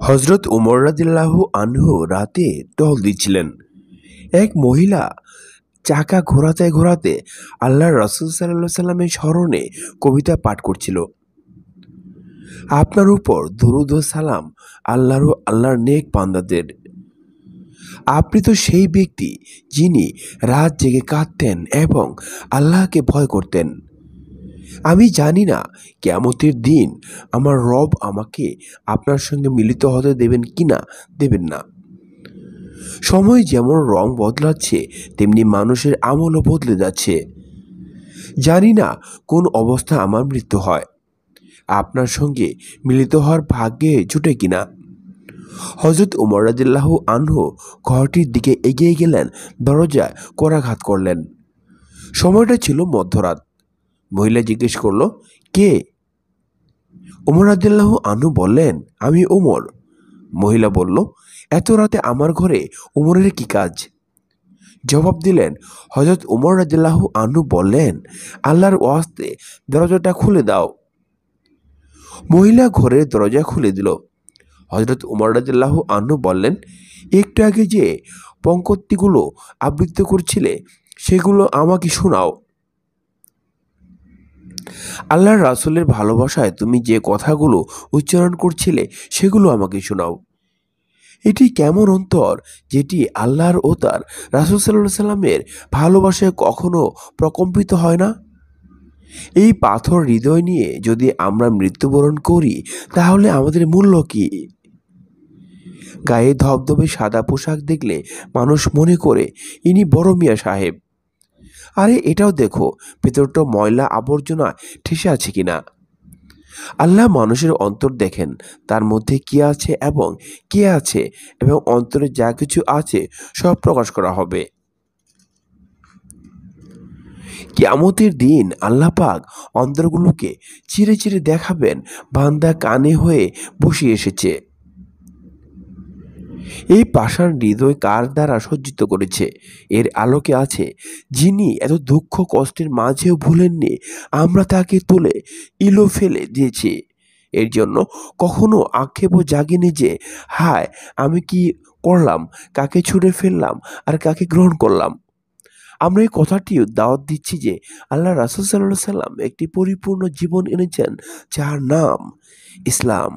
হযরত উমর রাদিয়াল্লাহু আনহু রাতে টহল দিচ্ছিলেন। এক মহিলা চাকা ঘোরাতে ঘোরাতে আল্লাহর রাসূল সাল্লাল্লাহু আলাইহি সাল্লামের স্মরণে কবিতা পাঠ করছিল। আপনার উপর দুরূদ ও সালাম আল্লাহর নেক বান্দাদের। আপনি তো সেই ব্যক্তি যিনি রাত জেগে কাঁদতেন এবং আল্লাহকে ভয় করতেন। আমি জানি না কিয়ামতের দিন আমার রব আমাকে আপনার সঙ্গে মিলিত হতে দেবেন কিনা দেবেন না। সময় যেমন রং বদলাচ্ছে তেমনি মানুষের আমলও বদলে যাচ্ছে। জানি না কোন অবস্থা আমার মৃত্যু হয়, আপনার সঙ্গে মিলিত হওয়ার ভাগ্যে জুটে কিনা। হযরত উমর রাদিয়াল্লাহু আনহু ঘরটির দিকে এগিয়ে গেলেন, দরজায় করাঘাত করলেন। সময়টা ছিল মধ্যরাত। মহিলা জিজ্ঞেস করল, কে? উমর রাদিয়াল্লাহু আনহু বললেন, আমি উমর। মহিলা বলল, এত রাতে আমার ঘরে উমরের কি কাজ? জবাব দিলেন, হযরত উমর রাদিয়াল্লাহু আনহু বললেন, আল্লাহর ওয়াস্তে দরজাটা খুলে দাও। মহিলা ঘরের দরজা খুলে দিল। হযরত উমর রাদিয়াল্লাহু আনহু বললেন, একটু আগে যে পঙ্ক্তিগুলো আবৃত্তি করছিলে সেগুলো আমাকে শোনাও। আল্লাহর রাসূলের ভালোবাসায় তুমি যে কথাগুলো উচ্চারণ করছিলে সেগুলো আমাকে শোনাও। এটি কেমন অন্তর যেটি আল্লাহর ও তার রাসূল সাল্লাল্লাহু আলাইহি সাল্লামের ভালোবাসায় কখনো প্রকম্পিত হয় না? এই পাথর হৃদয় নিয়ে যদি আমরা মৃত্যুবরণ করি তাহলে আমাদের মূল্য কি? গায়ে ধবধবে সাদা পোশাক দেখলে মানুষ মনে করে ইনি বড় মিয়া সাহেব। আরে এটাও দেখো ভেতরটা ময়লা আবর্জনা ঠেসে আছে কিনা। আল্লাহ মানুষের অন্তর দেখেন, তার মধ্যে কি আছে এবং কে আছে, এবং অন্তরে যা কিছু আছে সব প্রকাশ করা হবে। কিয়ামতের দিন আল্লাহ পাক অন্তরগুলোকে চিরে চিরে দেখাবেন, বান্দা কানে হয়ে বসে এসেছে। এই পাষাণ হৃদয় কার দ্বারা সজ্জিত করেছে? এর আলোকে আছে যিনি এত দুঃখ কষ্টের মাঝেও ভুলেননি। আমরা তাকে তুলে ইলো ফেলে দিয়েছি। এর জন্য কখনো আক্ষেপও জাগেনি যে হায় আমি কি করলাম, কাকে ছুঁড়ে ফেললাম আর কাকে গ্রহণ করলাম। আমরা এই কথাটিও দাওয়াত দিচ্ছি যে আল্লাহ রাসূল সাল্লাল্লাহু আলাইহি সাল্লাম একটি পরিপূর্ণ জীবন এনেছেন যার নাম ইসলাম।